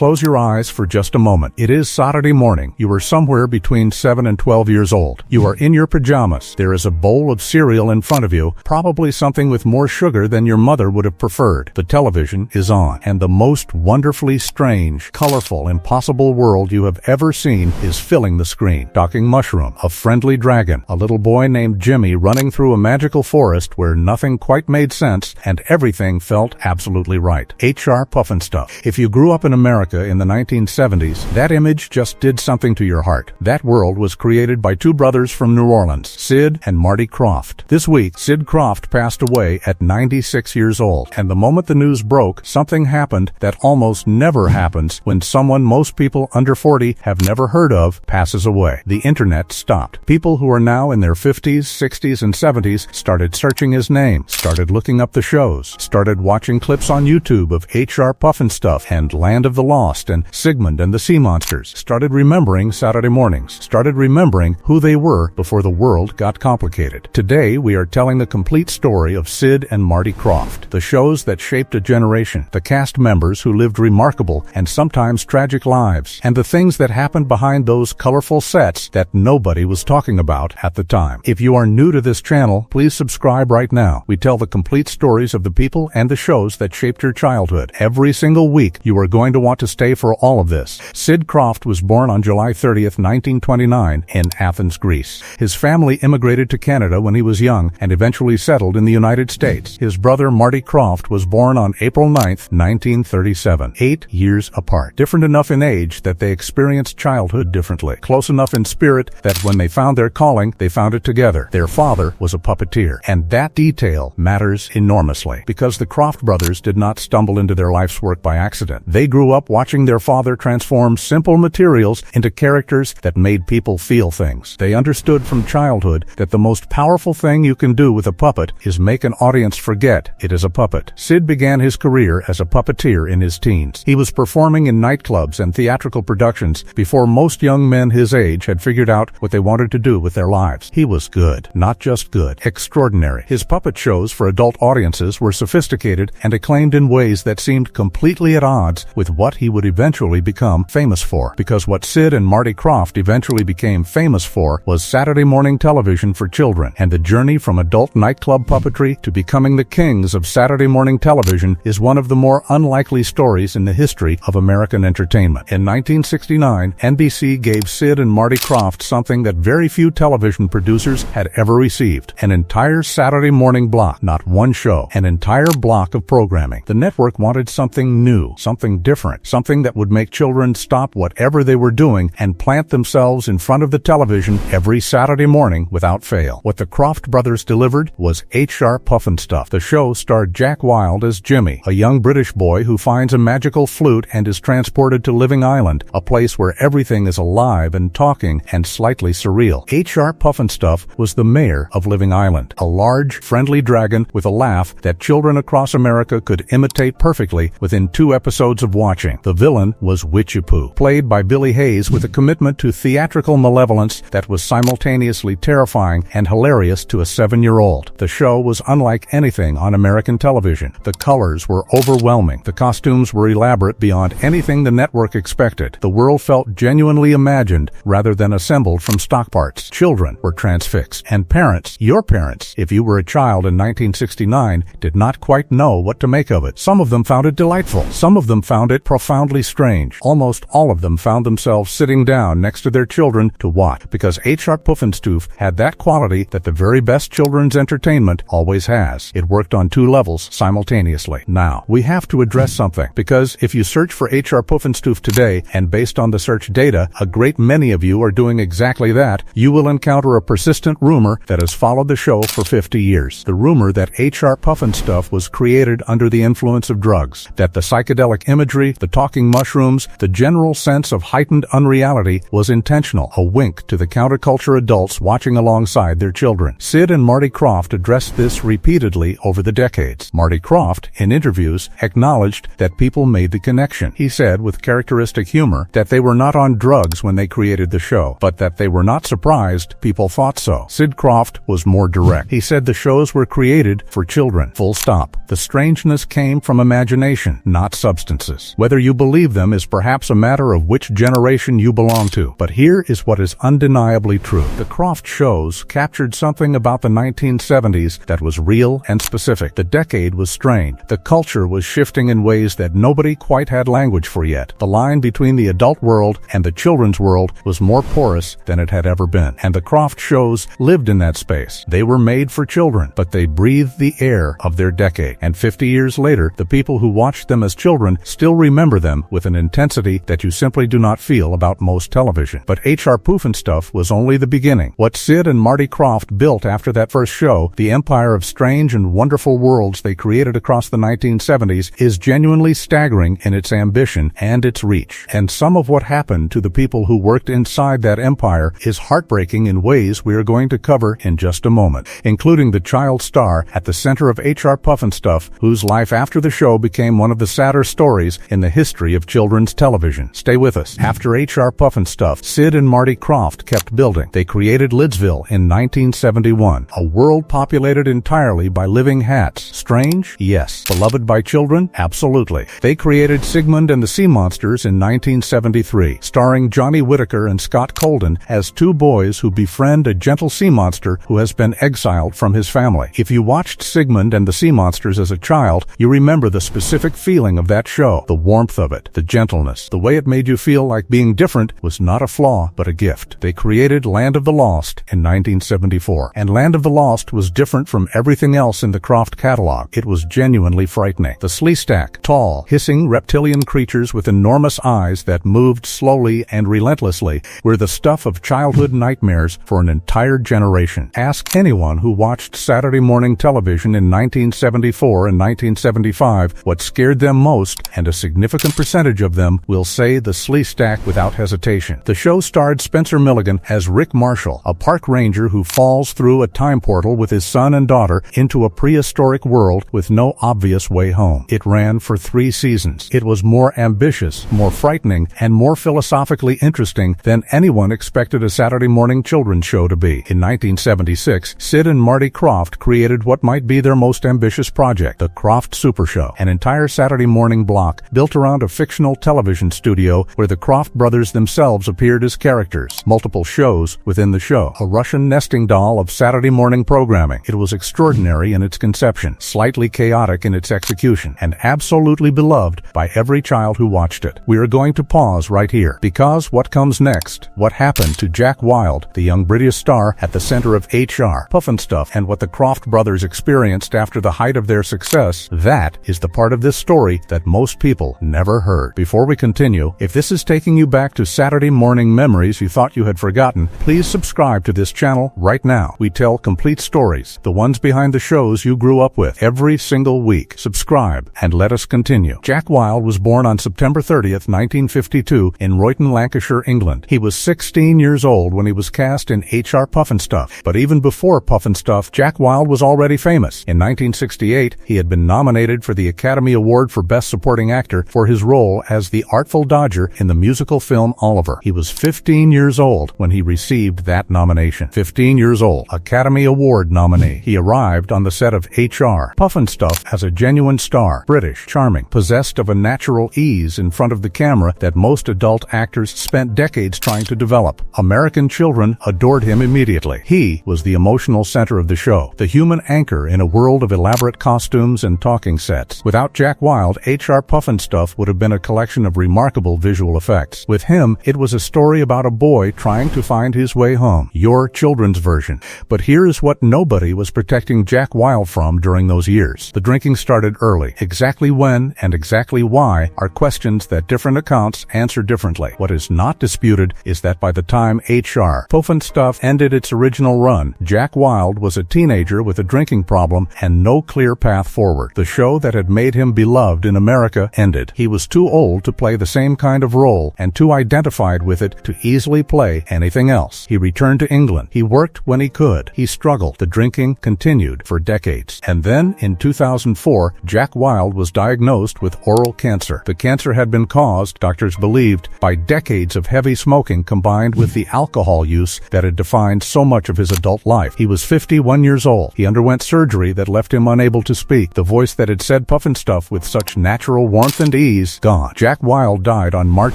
close your eyes for just a moment. It is Saturday morning. You are somewhere between 7 and 12 years old. You are in your pajamas. There is a bowl of cereal in front of you, probably something with more sugar than your mother would have preferred. The television is on, and the most wonderfully strange, colorful, impossible world you have ever seen is filling the screen. Talking mushroom, a friendly dragon, a little boy named Jimmy running through a magical forest where nothing quite made sense and everything felt absolutely right. H.R. Pufnstuf. If you grew up in America in the 1970s, that image just did something to your heart. That world was created by two brothers from New Orleans, Sid and Marty Krofft. This week, Sid Krofft passed away at 96 years old, and the moment the news broke, something happened that almost never happens when someone most people under 40 have never heard of passes away. The internet stopped. People who are now in their 50s, 60s, and 70s started searching his name, started looking up the shows, started watching clips on YouTube of H.R. Pufnstuf and Land of the Lost and Sigmund and the Sea Monsters, started remembering Saturday mornings, started remembering who they were before the world got complicated. Today, we are telling the complete story of Sid and Marty Krofft, the shows that shaped a generation, the cast members who lived remarkable and sometimes tragic lives, and the things that happened behind those colorful sets that nobody was talking about at the time. If you are new to this channel, please subscribe right now. We tell the complete stories of the people and the shows that shaped your childhood. Every single week, you are going to want to stay for all of this. Sid Krofft was born on July 30th, 1929 in Athens, Greece. His family immigrated to Canada when he was young and eventually settled in the United States. His brother Marty Krofft was born on April 9th, 1937, 8 years apart. Different enough in age that they experienced childhood differently. Close enough in spirit that when they found their calling, they found it together. Their father was a puppeteer, and that detail matters enormously because the Krofft brothers did not stumble into their life's work by accident. They grew up watching their father transform simple materials into characters that made people feel things. They understood from childhood that the most powerful thing you can do with a puppet is make an audience forget it is a puppet. Sid began his career as a puppeteer in his teens. He was performing in nightclubs and theatrical productions before most young men his age had figured out what they wanted to do with their lives. He was good, not just good, extraordinary. His puppet shows for adult audiences were sophisticated and acclaimed in ways that seemed completely at odds with what he would eventually become famous for. Because what Sid and Marty Krofft eventually became famous for was Saturday morning television for children, and the journey from adult nightclub puppetry to becoming the kings of Saturday morning television is one of the more unlikely stories in the history of American entertainment. In 1969, NBC gave Sid and Marty Krofft something that very few television producers had ever received: an entire Saturday morning block, not one show, an entire block of programming. The network wanted something new, something different, something that would make children stop whatever they were doing and plant themselves in front of the television every Saturday morning without fail. What the Krofft brothers delivered was H.R. Pufnstuf. The show starred Jack Wilde as Jimmy, a young British boy who finds a magical flute and is transported to Living Island, a place where everything is alive and talking and slightly surreal. H.R. Pufnstuf was the mayor of Living Island, a large, friendly dragon with a laugh that children across America could imitate perfectly within 2 episodes of watching. The villain was Witchipoo, played by Billy Hayes with a commitment to theatrical malevolence that was simultaneously terrifying and hilarious to a 7-year-old. The show was unlike anything on American television. The colors were overwhelming. The costumes were elaborate beyond anything the network expected. The world felt genuinely imagined rather than assembled from stock parts. Children were transfixed, and parents, your parents, if you were a child in 1969, did not quite know what to make of it. Some of them found it delightful. Some of them found it profoundly strange. Almost all of them found themselves sitting down next to their children to watch, because H.R. Pufnstuf had that quality that the very best children's entertainment always has. It worked on 2 levels simultaneously. Now, we have to address something, because if you search for H.R. Pufnstuf today, and based on the search data, a great many of you are doing exactly that, you will encounter a persistent rumor that has followed the show for 50 years. The rumor that H.R. Pufnstuf was created under the influence of drugs, that the psychedelic imagery, the talking mushrooms, the general sense of heightened unreality was intentional, a wink to the counterculture adults watching alongside their children. Sid and Marty Krofft addressed this repeatedly over the decades. Marty Krofft, in interviews, acknowledged that people made the connection. He said with characteristic humor that they were not on drugs when they created the show, but that they were not surprised people thought so. Sid Krofft was more direct. He said the shows were created for children, full stop. The strangeness came from imagination, not substances. Whether you you believe them is perhaps a matter of which generation you belong to. But here is what is undeniably true. The Krofft shows captured something about the 1970s that was real and specific. The decade was strained. The culture was shifting in ways that nobody quite had language for yet. The line between the adult world and the children's world was more porous than it had ever been. And the Krofft shows lived in that space. They were made for children, but they breathed the air of their decade. And 50 years later, the people who watched them as children still remember them with an intensity that you simply do not feel about most television. But H.R. Pufnstuf was only the beginning. What Sid and Marty Krofft built after that first show, the empire of strange and wonderful worlds they created across the 1970s, is genuinely staggering in its ambition and its reach. And some of what happened to the people who worked inside that empire is heartbreaking in ways we are going to cover in just a moment, including the child star at the center of H.R. Pufnstuf, whose life after the show became one of the sadder stories in the history of children's television. Stay with us. After H.R. Pufnstuf, Sid and Marty Krofft kept building. They created Lidsville in 1971, a world populated entirely by living hats. Strange? Yes. Beloved by children? Absolutely. They created Sigmund and the Sea Monsters in 1973, starring Johnny Whitaker and Scott Colden as two boys who befriend a gentle sea monster who has been exiled from his family. If you watched Sigmund and the Sea Monsters as a child, you remember the specific feeling of that show, the warmth of it, the gentleness, the way it made you feel like being different was not a flaw, but a gift. They created Land of the Lost in 1974, and Land of the Lost was different from everything else in the Krofft catalog. It was genuinely frightening. The Sleestak, tall, hissing reptilian creatures with enormous eyes that moved slowly and relentlessly, were the stuff of childhood nightmares for an entire generation. Ask anyone who watched Saturday morning television in 1974 and 1975 what scared them most, and a significant percentage of them will say the Sleestak without hesitation. The show starred Spencer Milligan as Rick Marshall, a park ranger who falls through a time portal with his son and daughter into a prehistoric world with no obvious way home. It ran for 3 seasons. It was more ambitious, more frightening, and more philosophically interesting than anyone expected a Saturday morning children's show to be. In 1976, Sid and Marty Krofft created what might be their most ambitious project, the Krofft Super Show, an entire Saturday morning block built around a fictional television studio where the Krofft brothers themselves appeared as characters, multiple shows within the show, a Russian nesting doll of Saturday morning programming. It was extraordinary in its conception, slightly chaotic in its execution, and absolutely beloved by every child who watched it. We are going to pause right here, because what comes next, what happened to Jack Wilde, the young British star at the center of H.R. Pufnstuf, and what the Krofft brothers experienced after the height of their success, that is the part of this story that most people never heard. Before we continue, if this is taking you back to Saturday morning memories you thought you had forgotten, please subscribe to this channel right now. We tell complete stories, the ones behind the shows you grew up with, every single week. Subscribe and let us continue. Jack Wilde was born on September 30th, 1952 in Royton, Lancashire, England. He was 16 years old when he was cast in H.R. Pufnstuf. But even before Pufnstuf, Jack Wilde was already famous. In 1968, he had been nominated for the Academy Award for Best Supporting Actor for his role as the Artful Dodger in the musical film Oliver. He was 15 years old when he received that nomination. 15 years old, Academy Award nominee. He arrived on the set of H.R. Pufnstuf as a genuine star, British, charming, possessed of a natural ease in front of the camera that most adult actors spent decades trying to develop. American children adored him immediately. He was the emotional center of the show, the human anchor in a world of elaborate costumes and talking sets. Without Jack Wilde, H.R. Pufnstuf would have been a collection of remarkable visual effects. With him, it was a story about a boy trying to find his way home. Your children's version. But here is what nobody was protecting Jack Wilde from during those years. The drinking started early. Exactly when and exactly why are questions that different accounts answer differently. What is not disputed is that by the time H.R. Pufnstuf ended its original run, Jack Wilde was a teenager with a drinking problem and no clear path forward. The show that had made him beloved in America ended. He was too old to play the same kind of role and too identified with it to easily play anything else. He returned to England. He worked when he could. He struggled. The drinking continued for decades. And then, in 2004, Jack Wilde was diagnosed with oral cancer. The cancer had been caused, doctors believed, by decades of heavy smoking combined with the alcohol use that had defined so much of his adult life. He was 51 years old. He underwent surgery that left him unable to speak. The voice that had said Pufnstuf with such natural warmth and ease he's gone. Jack Wilde died on March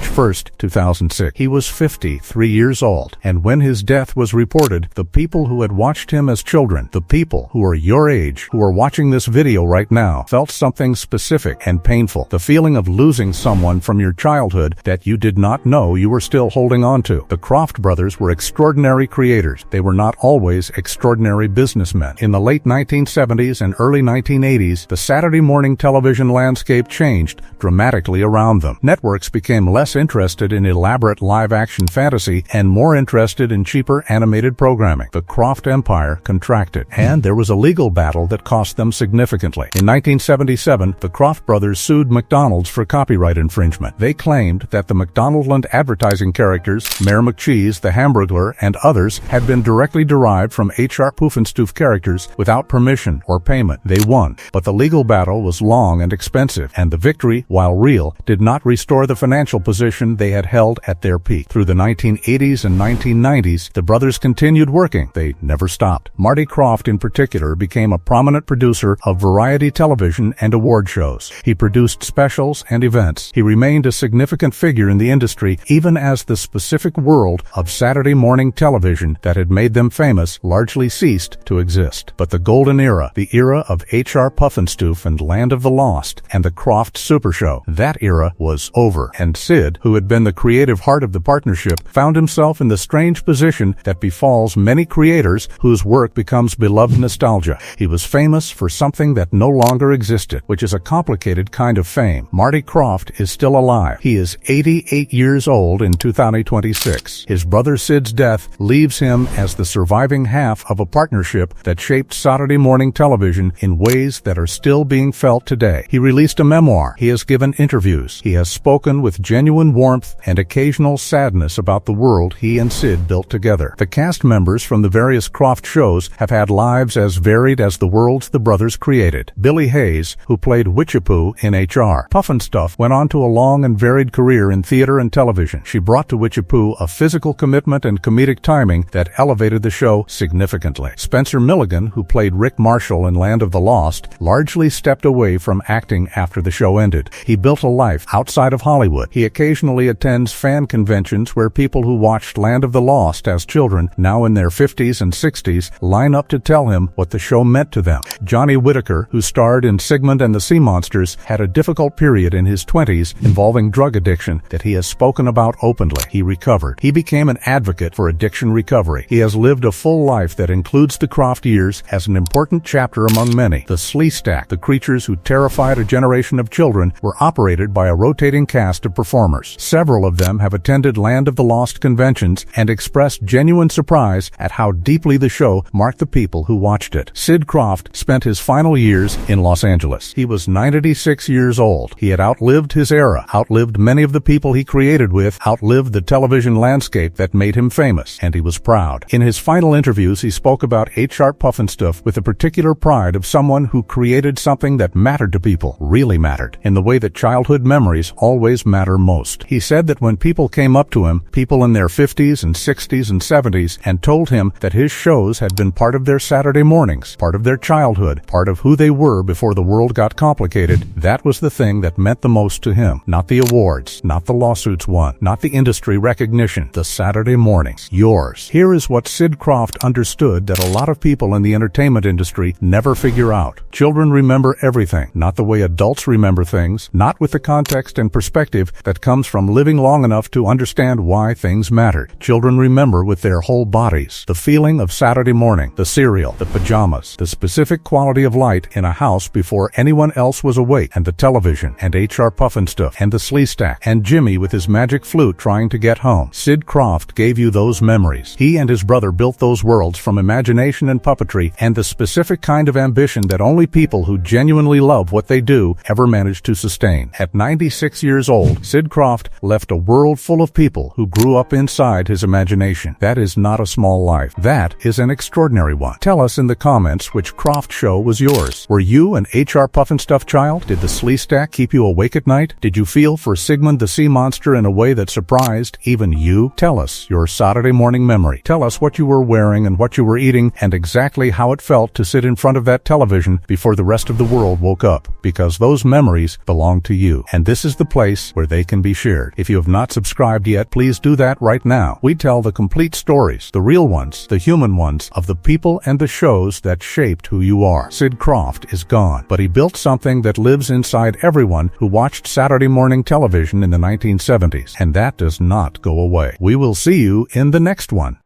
1st, 2006. He was 53 years old, and when his death was reported, the people who had watched him as children, the people who are your age, who are watching this video right now, felt something specific and painful. The feeling of losing someone from your childhood that you did not know you were still holding on to. The Krofft brothers were extraordinary creators. They were not always extraordinary businessmen. In the late 1970s and early 1980s, the Saturday morning television landscape changed dramatically around them. Networks became less interested in elaborate live-action fantasy and more interested in cheaper animated programming. The Krofft empire contracted, and there was a legal battle that cost them significantly. In 1977, the Krofft brothers sued McDonald's for copyright infringement. They claimed that the McDonaldland advertising characters, Mayor McCheese, the Hamburglar, and others had been directly derived from H.R. Pufnstuf characters without permission or payment. They won, but the legal battle was long and expensive, and the victory, while real, did not restore the financial position they had held at their peak. Through the 1980s and 1990s, the brothers continued working. They never stopped. Marty Krofft, in particular, became a prominent producer of variety television and award shows. He produced specials and events. He remained a significant figure in the industry, even as the specific world of Saturday morning television that had made them famous largely ceased to exist. But the golden era, the era of H.R. Pufnstuf and Land of the Lost and the Krofft Super Show, that era was over, and Sid, who had been the creative heart of the partnership, found himself in the strange position that befalls many creators whose work becomes beloved nostalgia. He was famous for something that no longer existed, which is a complicated kind of fame. Marty Krofft is still alive. He is 88 years old in 2026. His brother Sid's death leaves him as the surviving half of a partnership that shaped Saturday morning television in ways that are still being felt today. He released a memoir. He has given interviews. He has spoken with genuine warmth and occasional sadness about the world he and Sid built together. The cast members from the various Krofft shows have had lives as varied as the worlds the brothers created. Billy Hayes, who played Witchapoo in H.R. Pufnstuf, went on to a long and varied career in theater and television. She brought to Witchapoo a physical commitment and comedic timing that elevated the show significantly. Spencer Milligan, who played Rick Marshall in Land of the Lost, largely stepped away from acting after the show ended. He built a life outside of Hollywood. He occasionally attends fan conventions where people who watched Land of the Lost as children, now in their 50s and 60s, line up to tell him what the show meant to them. Johnny Whitaker, who starred in Sigmund and the Sea Monsters, had a difficult period in his 20s involving drug addiction that he has spoken about openly. He recovered. He became an advocate for addiction recovery. He has lived a full life that includes the Krofft years as an important chapter among many. The Sleestak, the creatures who terrified a generation of children, were operated by a rotating cast of performers. Several of them have attended Land of the Lost conventions and expressed genuine surprise at how deeply the show marked the people who watched it. Sid Krofft spent his final years in Los Angeles. He was 96 years old. He had outlived his era, outlived many of the people he created with, outlived the television landscape that made him famous, and he was proud. In his final interviews, he spoke about H.R. Pufnstuf with a particular pride of someone who created something that mattered to people, really mattered, in the way that childhood memories always matter most. He said that when people came up to him, people in their 50s and 60s and 70s, and told him that his shows had been part of their Saturday mornings, part of their childhood, part of who they were before the world got complicated, that was the thing that meant the most to him. Not the awards, not the lawsuits won, not the industry recognition, the Saturday mornings. Yours. Here is what Sid Krofft understood that a lot of people in the entertainment industry never figure out. Children remember everything, not the way adults remember things, not with the context and perspective that comes from living long enough to understand why things mattered. Children remember with their whole bodies. The feeling of Saturday morning, the cereal, the pajamas, the specific quality of light in a house before anyone else was awake, and the television, and H.R. Pufnstuf, and the Sleestak, and Jimmy with his magic flute trying to get home. Sid Krofft gave you those memories. He and his brother built those worlds from imagination and puppetry and the specific kind of ambition that only people who genuinely love what they do ever manage to sustain. At 96 years old, Sid Krofft left a world full of people who grew up inside his imagination. That is not a small life. That is an extraordinary one. Tell us in the comments which Krofft show was yours. Were you an H.R. Pufnstuf child? Did the Sleestak keep you awake at night? Did you feel for Sigmund the sea monster in a way that surprised even you? Tell us your Saturday morning memory. Tell us what you were wearing and what you were eating and exactly how it felt to sit in front of that television before the rest of the world woke up, because those memories belong to you. you, and this is the place where they can be shared. If you have not subscribed yet, please do that right now. We tell the complete stories, the real ones, the human ones, of the people and the shows that shaped who you are. Sid Krofft is gone, but he built something that lives inside everyone who watched Saturday morning television in the 1970s, and that does not go away. We will see you in the next one.